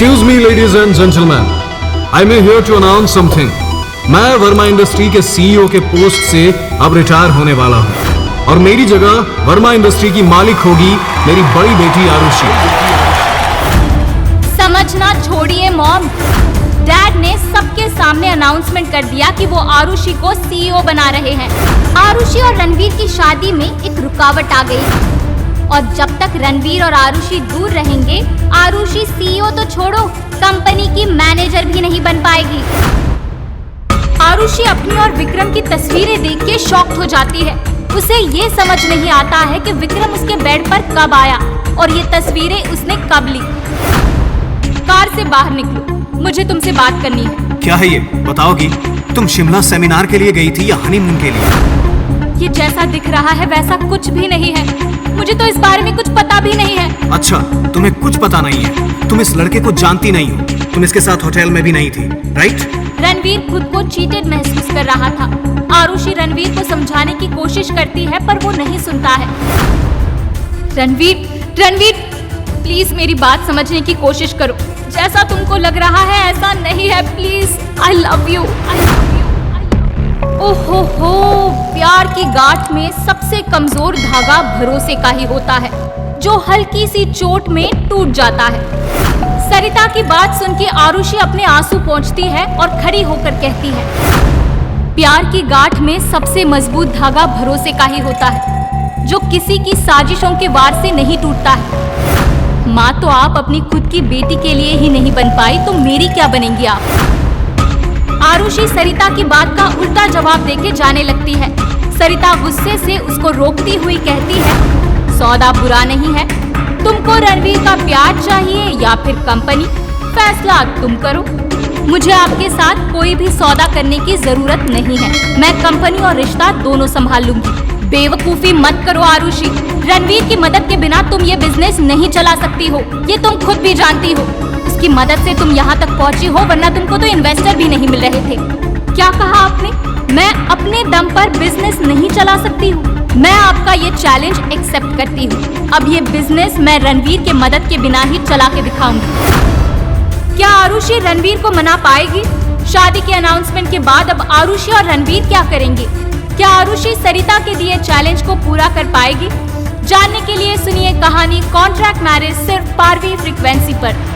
Excuse me, ladies and gentlemen. I am here to announce something. मैं Verma industry के CEO के post से अब रिटायर होने वाला हूँ और मेरी जगह वर्मा इंडस्ट्री की मालिक होगी मेरी बड़ी बेटी आरुषि। समझना छोड़िए मॉम, डैड ने सबके सामने अनाउंसमेंट कर दिया कि वो आरुषि को सीईओ बना रहे हैं। आरुषि और रणवीर की शादी में एक रुकावट आ गई और जब तक रणवीर और आरुषि दूर रहेंगे, आरुषि सीईओ तो छोड़ो, कंपनी की मैनेजर भी नहीं बन पाएगी। आरुषि अपनी और विक्रम की तस्वीरें देख के शॉक्ड हो जाती है। उसे ये समझ नहीं आता है कि विक्रम उसके बेड पर कब आया और ये तस्वीरें उसने कब ली। कार से बाहर निकलो, मुझे तुमसे बात करनी है। क्या है ये, बताओगी? तुम शिमला सेमिनार के लिए गई थी या हनीमून के लिए? ये जैसा दिख रहा है वैसा कुछ भी नहीं है। मुझे तो इस बारे में कुछ पता भी नहीं है। अच्छा, तुम्हें कुछ पता नहीं है? तुम इस लड़के को जानती नहीं हो, तुम इसके साथ होटल में भी नहीं थी, राइट? रणवीर खुद को चीटेड महसूस कर रहा था। आरुषि रणवीर को समझाने की कोशिश करती है पर वो नहीं सुनता है। रणवीर प्लीज मेरी बात समझने की कोशिश करो। जैसा तुमको लग रहा है ऐसा नहीं है, प्लीज। I love you. ओहो हो, प्यार की गांठ में सबसे कमजोर धागा भरोसे का ही होता है, जो हल्की सी चोट में टूट जाता है। सरिता की बात सुन के आरुषि अपने आंसू पोंछती है और खड़ी होकर कहती है, प्यार की गांठ में सबसे मजबूत धागा भरोसे का ही होता है, जो किसी की साजिशों के वार से नहीं टूटता है। माँ तो आप अपनी खुद की बेटी के लिए ही नहीं बन पाई, तो मेरी क्या बनेंगी आप? आरुषि सरिता की बात का उल्टा जवाब देके जाने लगती है। सरिता गुस्से से उसको रोकती हुई कहती है, सौदा बुरा नहीं है, तुमको रणवीर का प्यार चाहिए या फिर कंपनी, फैसला तुम करो। मुझे आपके साथ कोई भी सौदा करने की जरूरत नहीं है, मैं कंपनी और रिश्ता दोनों संभाल लूंगी। बेवकूफी मत करो आरुषि, रणवीर की मदद के बिना तुम ये बिजनेस नहीं चला सकती हो, ये तुम खुद भी जानती हो। उसकी मदद से तुम यहाँ तक पहुँची हो, वरना तुमको तो इन्वेस्टर भी नहीं मिल रहे थे। क्या कहा आपने? मैं अपने दम पर बिजनेस नहीं चला सकती हूँ? मैं आपका ये चैलेंज एक्सेप्ट करती हूँ। अब ये बिजनेस मैं रणवीर के मदद के बिना ही चला के दिखाऊंगी। क्या आरुषि रणवीर को मना पाएगी? शादी के अनाउंसमेंट के बाद अब आरुषि और रणवीर क्या करेंगे? क्या आरुषि सरिता के दिए चैलेंज को पूरा कर पाएगी? जानने के लिए सुनिए कहानी कॉन्ट्रैक्ट मैरिज सिर्फ पारवी फ्रीक्वेंसी पर।